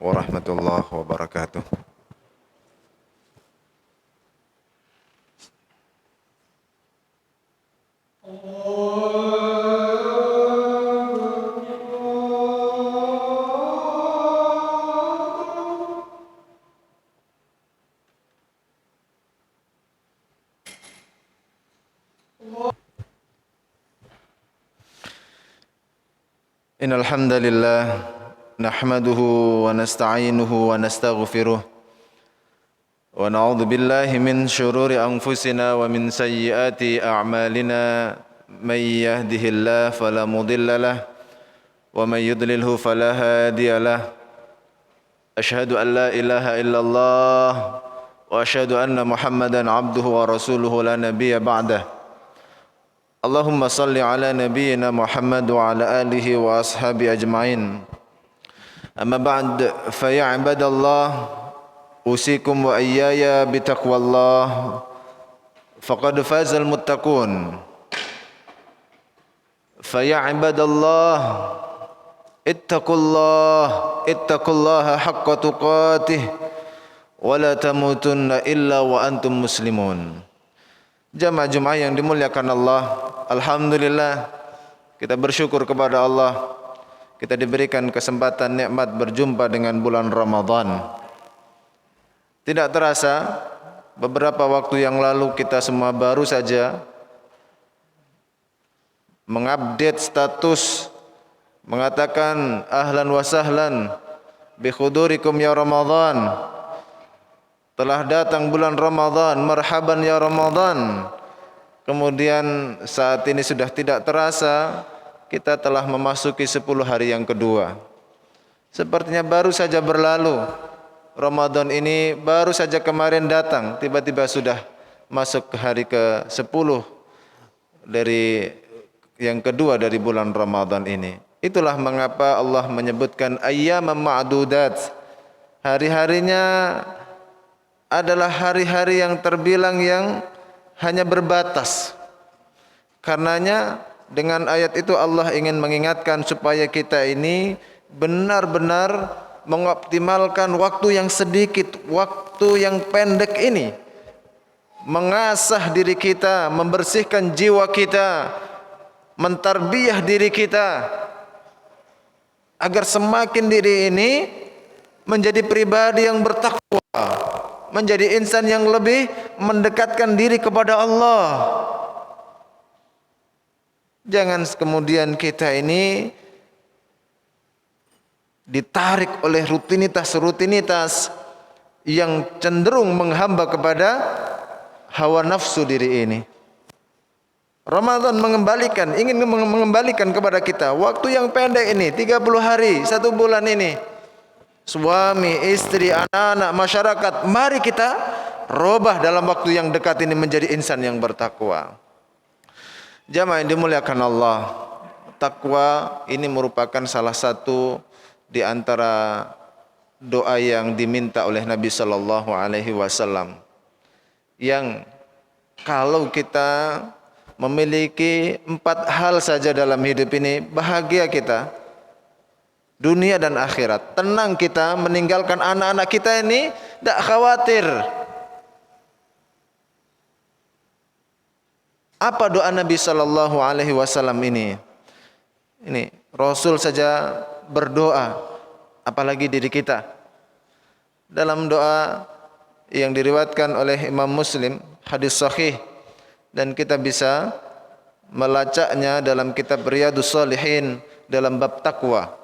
warahmatullahi wabarakatuh. Innal hamdalillah nahmaduhu wa nasta'inuhu wa nastaghfiruh wa na'udzu billahi min shururi anfusina wa min sayyiati a'malina may yahdihillahu fala mudilla lahu wa may yudlilhu fala hadiya lahu. Asyhadu an la ilaha illallah wa asyhadu anna Muhammadan abduhu wa rasuluhu la nabiyya ba'dahu. Allahumma salli ala nabiyyina Muhammad wa ala alihi wa ashabi ajma'in. Amma ba'd, fa ya ibadallah, usikum wa iyaya bitaqwallah, faqad fazal muttaqun. Fa ya ibadallah, ittaqullaha haqqa tuqatih wa la tamutunna illa wa antum muslimun. Jamaah Jumat yang dimuliakan Allah, alhamdulillah kita bersyukur kepada Allah. Kita diberikan kesempatan nikmat berjumpa dengan bulan Ramadan. Tidak terasa beberapa waktu yang lalu kita semua baru saja mengupdate status, mengatakan ahlan wa sahlan bi khudurikum ya Ramadan. Telah datang bulan Ramadan, marhaban ya Ramadan. Kemudian saat ini sudah tidak terasa kita telah memasuki 10 hari yang kedua. Sepertinya baru saja berlalu. Ramadan ini baru saja kemarin datang, tiba-tiba sudah masuk ke hari ke-10 dari yang kedua dari bulan Ramadan ini. Itulah mengapa Allah menyebutkan ayyamam ma'dudat. Hari-harinya adalah hari-hari yang terbilang yang hanya berbatas. Karenanya dengan ayat itu Allah ingin mengingatkan supaya kita ini benar-benar mengoptimalkan waktu yang sedikit, waktu yang pendek ini, mengasah diri kita, membersihkan jiwa kita, mentarbiyah diri kita, agar semakin diri ini menjadi pribadi yang bertakwa, menjadi insan yang lebih mendekatkan diri kepada Allah. Jangan kemudian kita ini ditarik oleh rutinitas-rutinitas yang cenderung menghamba kepada hawa nafsu diri ini. Ramadan ingin mengembalikan kepada kita waktu yang pendek ini, 30 hari, 1 bulan ini. Suami, istri, anak-anak, masyarakat, mari kita robah dalam waktu yang dekat ini menjadi insan yang bertakwa. Jamaah yang dimuliakan Allah, takwa ini merupakan salah satu di antara doa yang diminta oleh Nabi sallallahu alaihi wasallam. Yang kalau kita memiliki 4 hal saja dalam hidup ini, bahagia kita. Dunia dan akhirat, tenang kita meninggalkan anak-anak kita ini, tidak khawatir. Apa doa Nabi sallallahu alaihi wasallam ini? Ini Rasul saja berdoa, apalagi diri kita. Dalam doa yang diriwayatkan oleh Imam Muslim, hadis sahih, dan kita bisa melacaknya dalam kitab Riyadhus Shalihin dalam bab takwa.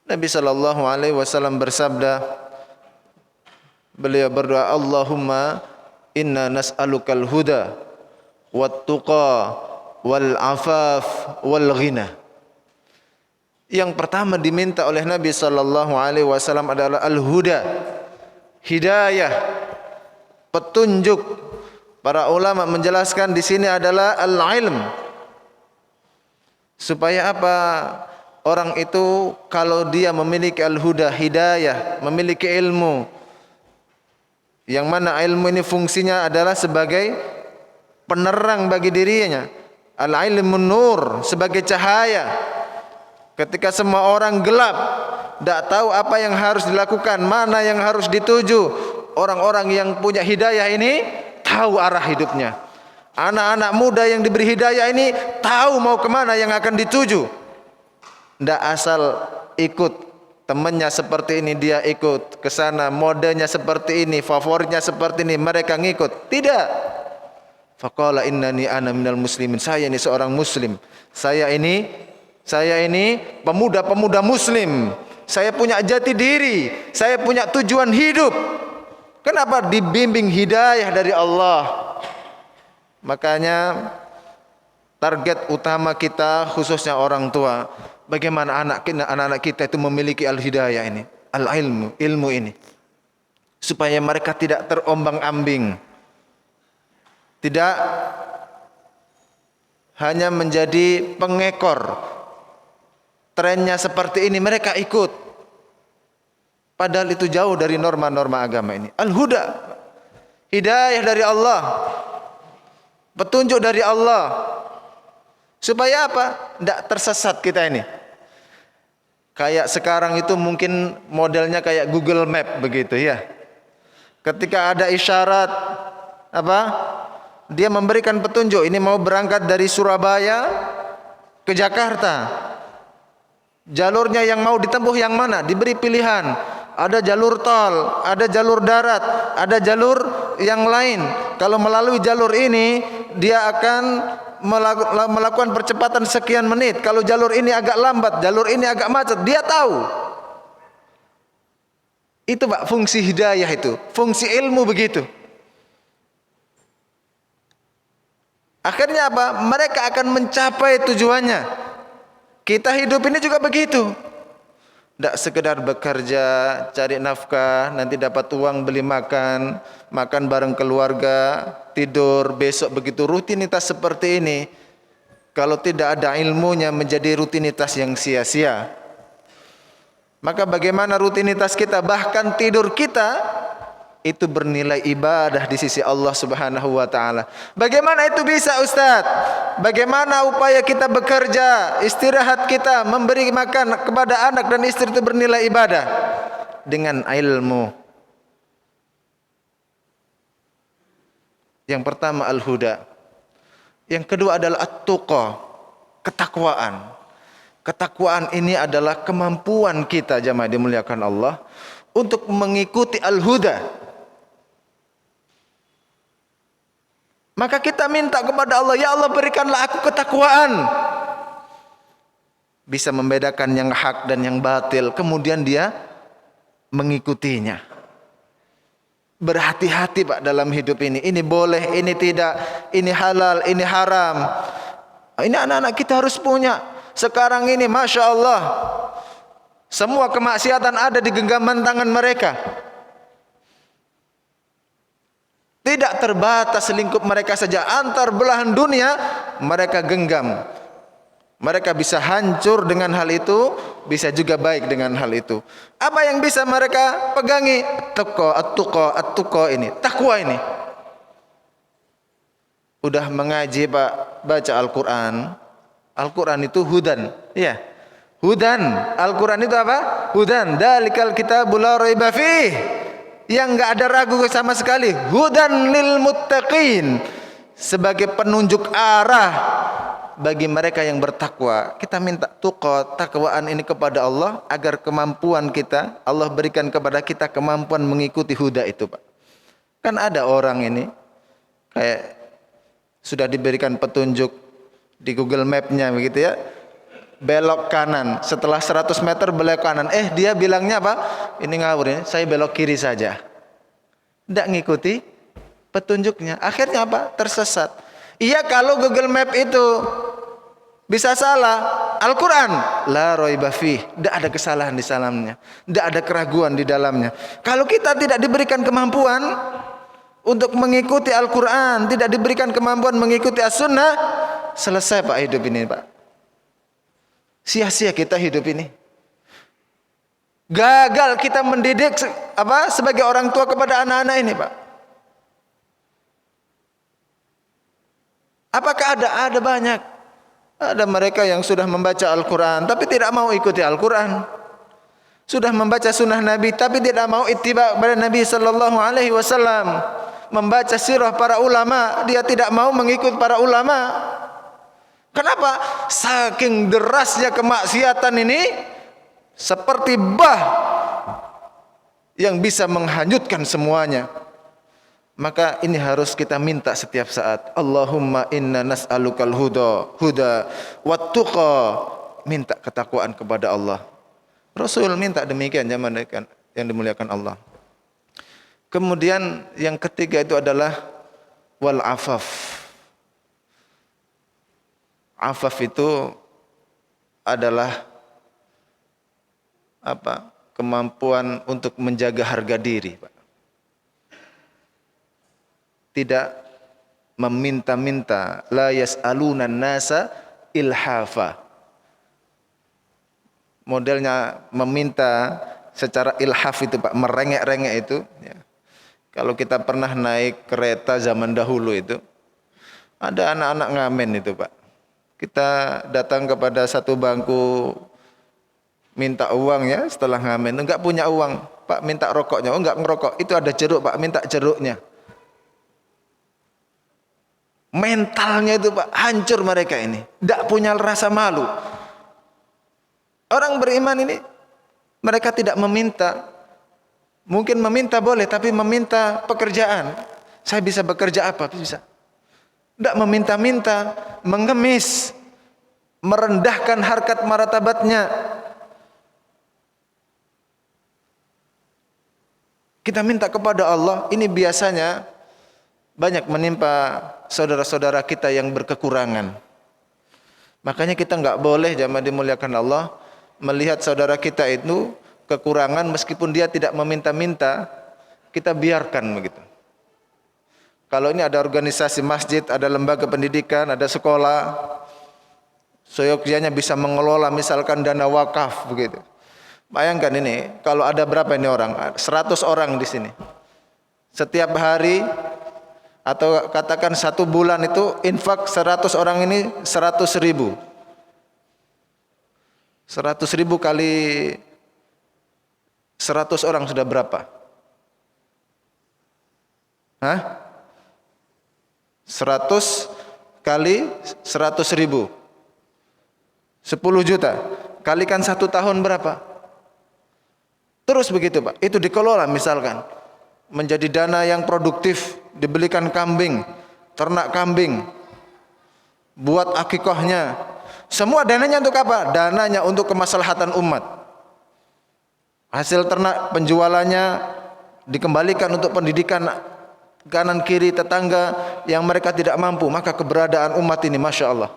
Nabi sallallahu alaihi wasallam bersabda, beliau berdoa, Allahumma inna nas'alukal huda wat tuqa wal afaf wal ghina. Yang pertama diminta oleh Nabi sallallahu alaihi wasallam adalah al-huda, hidayah, petunjuk. Para ulama menjelaskan di sini adalah al-ilm. Supaya apa? Orang itu kalau dia memiliki al-huda, hidayah, memiliki ilmu, yang mana ilmu ini fungsinya adalah sebagai penerang bagi dirinya. Al-ilmun nur, sebagai cahaya. Ketika semua orang gelap, tidak tahu apa yang harus dilakukan, mana yang harus dituju. Orang-orang yang punya hidayah ini tahu arah hidupnya. Anak-anak muda yang diberi hidayah ini tahu mau kemana yang akan dituju. Tidak asal ikut temannya seperti ini dia ikut ke sana, modenya seperti ini, favoritnya seperti ini, mereka ngikut. Tidak. Faqala innani ana minal muslimin. Saya ini seorang muslim. Saya ini pemuda-pemuda muslim. Saya punya jati diri, saya punya tujuan hidup. Kenapa? Dibimbing hidayah dari Allah. Makanya target utama kita khususnya orang tua, bagaimana anak-anak kita itu memiliki al-hidayah ini, ilmu ini, supaya mereka tidak terombang-ambing, tidak hanya menjadi pengekor. Trennya seperti ini mereka ikut, padahal itu jauh dari norma-norma agama ini. Al-huda, hidayah dari Allah, petunjuk dari Allah. Supaya apa? Tidak tersesat kita ini. Kayak sekarang itu mungkin modelnya kayak Google Map begitu ya. Ketika ada isyarat apa? Dia memberikan petunjuk, ini mau berangkat dari Surabaya ke Jakarta. Jalurnya yang mau ditempuh yang mana? Diberi pilihan. Ada jalur tol, ada jalur darat, ada jalur yang lain. Kalau melalui jalur ini, dia akan melakukan percepatan sekian menit. Kalau jalur ini agak lambat, jalur ini agak macet, dia tahu. Itu Pak, fungsi hidayah itu, fungsi ilmu begitu. Akhirnya apa? Mereka akan mencapai tujuannya. Kita hidup ini juga begitu. Tidak sekedar bekerja, cari nafkah, nanti dapat uang beli makan, makan bareng keluarga, tidur, besok begitu. Rutinitas seperti ini, kalau tidak ada ilmunya menjadi rutinitas yang sia-sia. Maka bagaimana rutinitas kita, bahkan tidur kita, itu bernilai ibadah di sisi Allah Subhanahu wa ta'ala. Bagaimana itu bisa Ustaz? Bagaimana upaya kita bekerja, istirahat kita, memberi makan kepada anak dan istri itu bernilai ibadah? Dengan ilmu. Yang pertama al-huda. Yang kedua adalah at-tuqa, ketakwaan. Ketakwaan ini adalah kemampuan kita, jamaah dimuliakan Allah, untuk mengikuti al-huda. Maka kita minta kepada Allah, ya Allah berikanlah aku ketakwaan. Bisa membedakan yang hak dan yang batil. Kemudian dia mengikutinya. Berhati-hati Pak dalam hidup ini. Ini boleh, ini tidak. Ini halal, ini haram. Ini anak-anak kita harus punya. Sekarang ini Masya Allah, semua kemaksiatan ada di genggaman tangan mereka. Tidak terbatas lingkup mereka saja, antar belahan dunia mereka genggam. Mereka bisa hancur dengan hal itu, bisa juga baik dengan hal itu. Apa yang bisa mereka pegangi? At-tuqa ini, takwa ini. Udah mengaji Pak, baca Al-Quran. Al-Quran itu hudan, ya. Hudan, Al-Quran itu apa? Hudan, dalikal kitabul la raiba fih. Yang enggak ada ragu sama sekali. Hudan lil muttaqin, sebagai penunjuk arah bagi mereka yang bertakwa. Kita minta tuqa, takwaan ini kepada Allah agar kemampuan kita, Allah berikan kepada kita kemampuan mengikuti huda itu Pak. Kan ada orang ini kayak sudah diberikan petunjuk di Google Map-nya begitu ya, belok kanan, setelah 100 meter belok kanan. Dia bilangnya apa? Ini ngawur ya, saya belok kiri saja. Tidak ngikuti petunjuknya. Akhirnya apa? Tersesat. Iya, kalau Google Map itu bisa salah. Al-Quran la raiba fih, tidak ada kesalahan di dalamnya, tidak ada keraguan di dalamnya. Kalau kita tidak diberikan kemampuan untuk mengikuti Al-Quran, tidak diberikan kemampuan mengikuti As-Sunnah, selesai Pak hidup ini Pak. Sia-sia kita hidup ini. Gagal kita mendidik sebagai orang tua kepada anak-anak ini Pak. Apakah ada banyak? Ada mereka yang sudah membaca Al-Quran tapi tidak mau ikuti Al-Quran. sudah membaca sunnah Nabi tapi tidak mau ittiba pada Nabi sallallahu alaihi wasallam, membaca sirah para ulama, dia tidak mau mengikut para ulama. Kenapa? Saking derasnya kemaksiatan ini seperti bah yang bisa menghanyutkan semuanya. Maka ini harus kita minta setiap saat. Allahumma inna nas'alukal huda wattuqa. Minta ketakwaan kepada Allah. Rasul minta demikian zaman yang dimuliakan Allah. Kemudian yang ketiga itu adalah wal afaf. Afaf itu adalah apa? Kemampuan untuk menjaga harga diri, Pak. Tidak meminta-minta, la yas'alunan nasa ilhafa. Modelnya meminta secara ilhaf itu Pak, merengek-rengek itu ya. Kalau kita pernah naik kereta zaman dahulu itu, ada anak-anak ngamen itu Pak. Kita datang kepada satu bangku, minta uang ya setelah ngamen, enggak punya uang, Pak minta rokoknya, oh enggak ngerokok, itu ada jeruk Pak, minta jeruknya. Mentalnya itu Pak, hancur mereka ini, enggak punya rasa malu. Orang beriman ini, mereka tidak meminta, mungkin meminta boleh, tapi meminta pekerjaan. Saya bisa bekerja apa? Bisa. Tidak meminta-minta, mengemis, merendahkan harkat martabatnya. Kita minta kepada Allah, ini biasanya banyak menimpa saudara-saudara kita yang berkekurangan. Makanya kita enggak boleh jamaah dimuliakan Allah, melihat saudara kita itu kekurangan meskipun dia tidak meminta-minta, kita biarkan begitu. Kalau ini ada organisasi masjid, ada lembaga pendidikan, ada sekolah, seyogyanya bisa mengelola misalkan dana wakaf begitu. Bayangkan ini, kalau ada berapa ini orang? 100 orang di sini. Setiap hari atau katakan satu bulan itu infak 100 orang ini 100.000. 100.000 kali 100 orang sudah berapa? Hah? 100 kali 100.000 10 juta. Kalikan 1 tahun berapa? Terus begitu Pak. Itu dikelola misalkan menjadi dana yang produktif, dibelikan kambing, ternak kambing, buat akikahnya. Semua dananya untuk apa? Dananya untuk kemaslahatan umat. Hasil ternak penjualannya dikembalikan untuk pendidikan kanan kiri tetangga yang mereka tidak mampu. Maka keberadaan umat ini Masya Allah.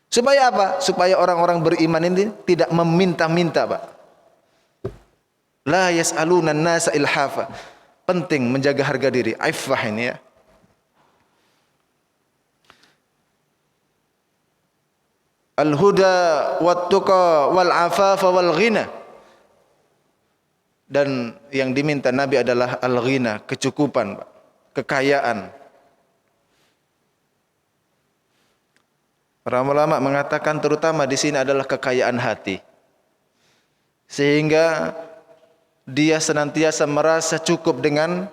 Supaya apa? Supaya orang-orang beriman ini tidak meminta-minta Pak. La yas'alunan nasa ilhafa. Penting menjaga harga diri. Iffah ini ya. Al-huda wat-tuqa wal-afafa wal-ghina. Dan yang diminta Nabi adalah al-ghina, kecukupan, kekayaan. Para ulama mengatakan terutama di sini adalah kekayaan hati. Sehingga dia senantiasa merasa cukup dengan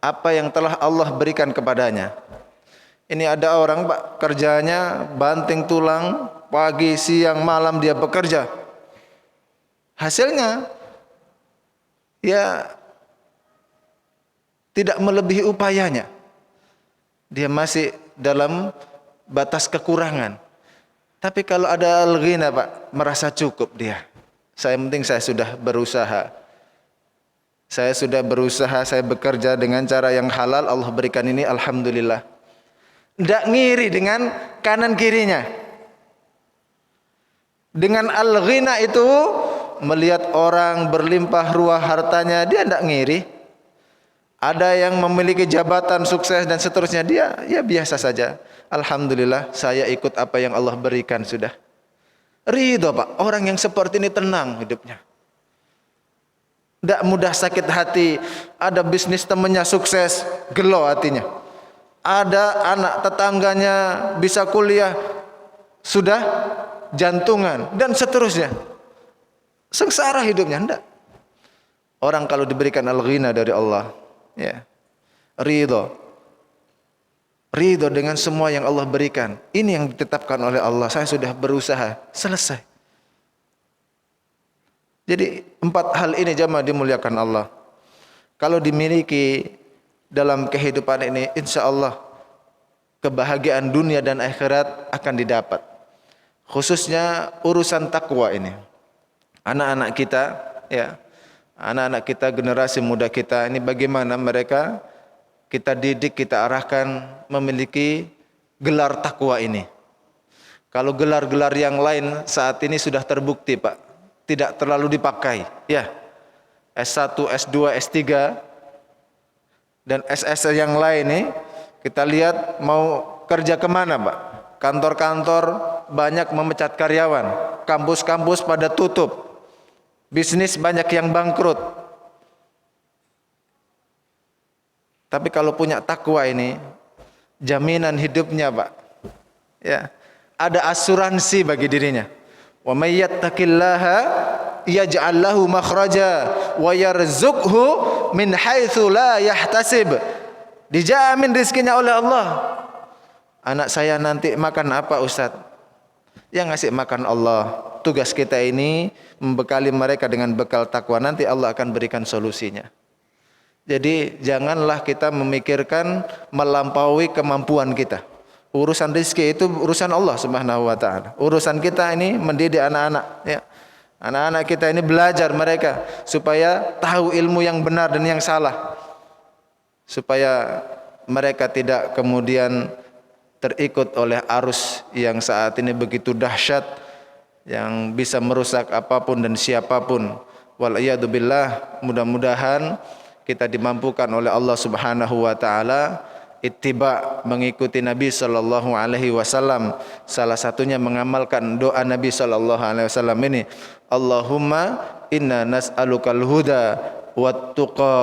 apa yang telah Allah berikan kepadanya. Ini ada orang Pak, kerjanya banting tulang, pagi, siang, malam dia bekerja. Hasilnya ya tidak melebihi upayanya. Dia masih dalam batas kekurangan. Tapi kalau ada al-ghina Pak, merasa cukup dia. Saya penting saya sudah berusaha. Saya sudah berusaha, saya bekerja dengan cara yang halal, Allah berikan ini, alhamdulillah. Tidak ngiri dengan kanan kirinya. Dengan al-ghina itu melihat orang berlimpah ruah hartanya, dia tidak ngiri. Ada yang memiliki jabatan sukses dan seterusnya, dia ya biasa saja. Alhamdulillah saya ikut apa yang Allah berikan sudah. Ridho Pak, orang yang seperti ini tenang hidupnya. Tidak mudah sakit hati. Ada bisnis temannya sukses, gelo hatinya. Ada anak tetangganya bisa kuliah, sudah jantungan, dan seterusnya. Sengsara hidupnya. Enggak. Orang kalau diberikan al-ghina dari Allah, ya, ridho dengan semua yang Allah berikan. Ini yang ditetapkan oleh Allah. Saya sudah berusaha, selesai. Jadi 4 hal ini jamaah dimuliakan Allah. Kalau dimiliki dalam kehidupan ini, insya Allah kebahagiaan dunia dan akhirat akan didapat. Khususnya urusan takwa ini. Anak-anak kita, ya, anak-anak kita, generasi muda kita ini bagaimana mereka kita didik, kita arahkan memiliki gelar takwa ini. Kalau gelar-gelar yang lain saat ini sudah terbukti, Pak, tidak terlalu dipakai, ya. S1, S2, S3 dan SS yang lain nih, kita lihat mau kerja kemana, Pak? Kantor-kantor banyak memecat karyawan, kampus-kampus pada tutup, bisnis banyak yang bangkrut. Tapi kalau punya takwa ini, jaminan hidupnya, Pak, ya, ada asuransi bagi dirinya. Wa may yattaqillaha yaj'al lahu makhraja wa yarzuqhu min haitsu la yahtasib. Dijamin rizkinya oleh Allah. Anak saya nanti makan apa, Ustaz? Yang ngasih makan Allah. Tugas kita ini membekali mereka dengan bekal takwa. Nanti Allah akan berikan solusinya. Jadi janganlah kita memikirkan melampaui kemampuan kita. Urusan rezeki itu urusan Allah Subhanahu wa taala. Urusan kita ini mendidik anak-anak, ya. Anak-anak kita ini belajar mereka supaya tahu ilmu yang benar dan yang salah. Supaya mereka tidak kemudian terikut oleh arus yang saat ini begitu dahsyat yang bisa merusak apapun dan siapapun. Wal iyadu billah, mudah-mudahan kita dimampukan oleh Allah Subhanahu wa taala ittiba, mengikuti Nabi sallallahu alaihi wasallam. Salah satunya mengamalkan doa Nabi sallallahu alaihi wasallam ini, Allahumma inna nas'alukal huda wat tuqa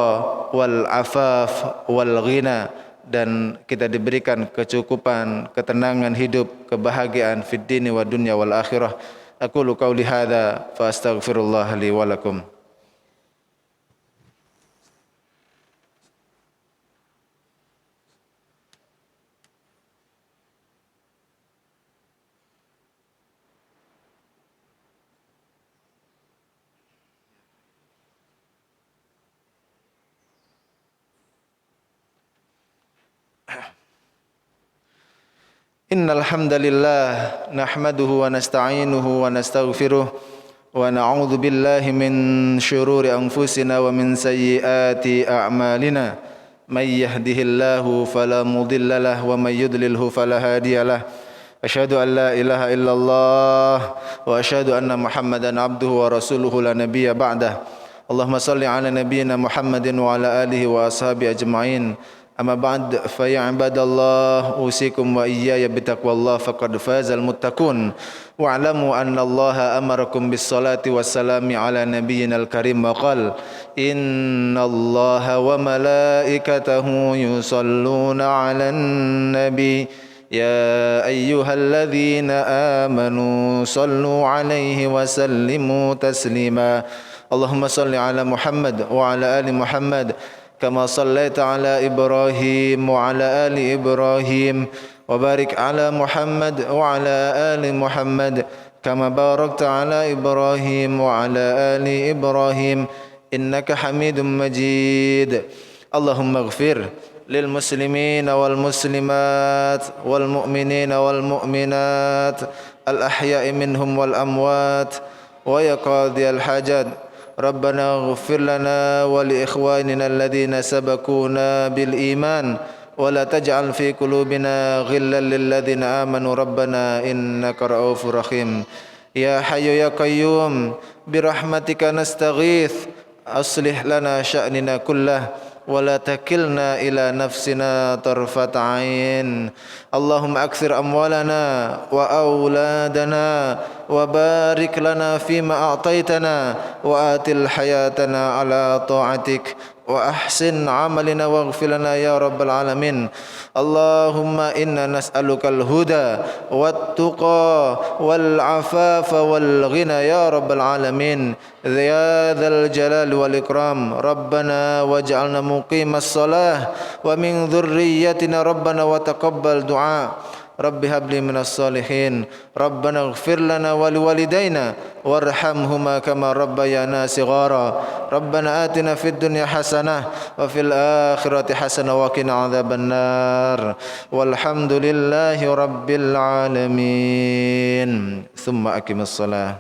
wal afaf wal ghina, dan kita diberikan kecukupan, ketenangan hidup, kebahagiaan fid dini wa dunya wal akhirah. Aqulu qauli hadza fa astaghfirullah li wa lakum. Innal hamdalillah nahmaduhu wa nasta'inuhu wa nastaghfiruh wa na'udzu billahi min shururi anfusina wa min sayyiati a'malina. May yahdihillahu fala mudilla lahu wa may yudlilhu fala hadiyalah. Asyhadu an la ilaha illallah wa asyhadu anna Muhammadan abduhu wa rasuluhu la nabiyya ba'dah. Allahumma salli ala nabiyyina Muhammadin wa ala alihi wa ashabihi ajma'in. Amma ba'd, fa ya ibadallah, usikum wa iyaya bitaqwallah faqad fazal muttaqun. Wa'lamu anna Allah amarakum bis salati was salami ala nabiyyina al-karim wa qala inna Allah wa malaikatahu yusalluna 'alan nabi ya ayyuhalladzina amanu sallu 'alaihi wa sallimu taslima. Allahumma salli ala Muhammad wa ala ali Muhammad كما صليت على إبراهيم وعلى آل إبراهيم وبارك على محمد وعلى آل محمد كما باركت على إبراهيم وعلى آل إبراهيم إنك حميد مجيد. اللهم اغفر للمسلمين والمسلمات والمؤمنين والمؤمنات الأحياء منهم والأموات ويا قاضي الحاجات ربنا اغفر لنا ولإخواننا الذين سبقونا بالإيمان ولا تجعل في قلوبنا غلا للذين آمنوا ربنا إنك رؤوف رحيم. يا حي يا قيوم برحمتك نستغيث أصلح لنا شأننا كله ولا تكلنا إلى نفسنا طرفة عين. اللهم أكثر أموالنا وأولادنا وبارك لنا فيما أعطيتنا وآتِ حياتنا على طاعتك وأحسن عملنا واغفر لنا يا رب العالمين. اللهم إنا نسألك الهدى والتقى والعفاف والغنى يا رب العالمين يا ذا الجلال والإكرام. ربنا واجعلنا مقيم الصلاة ومن ذريتنا ربنا وتقبل دعاء. رب هب لي من الصالحين. ربنا اغفر لنا ولوالدينا وارحمهما كما ربيانا صغارا. ربنا آتنا في الدنيا حسنة وفي الآخرة حسنة وقنا عذاب النار. والحمد لله رب العالمين. ثم أقم الصلاة.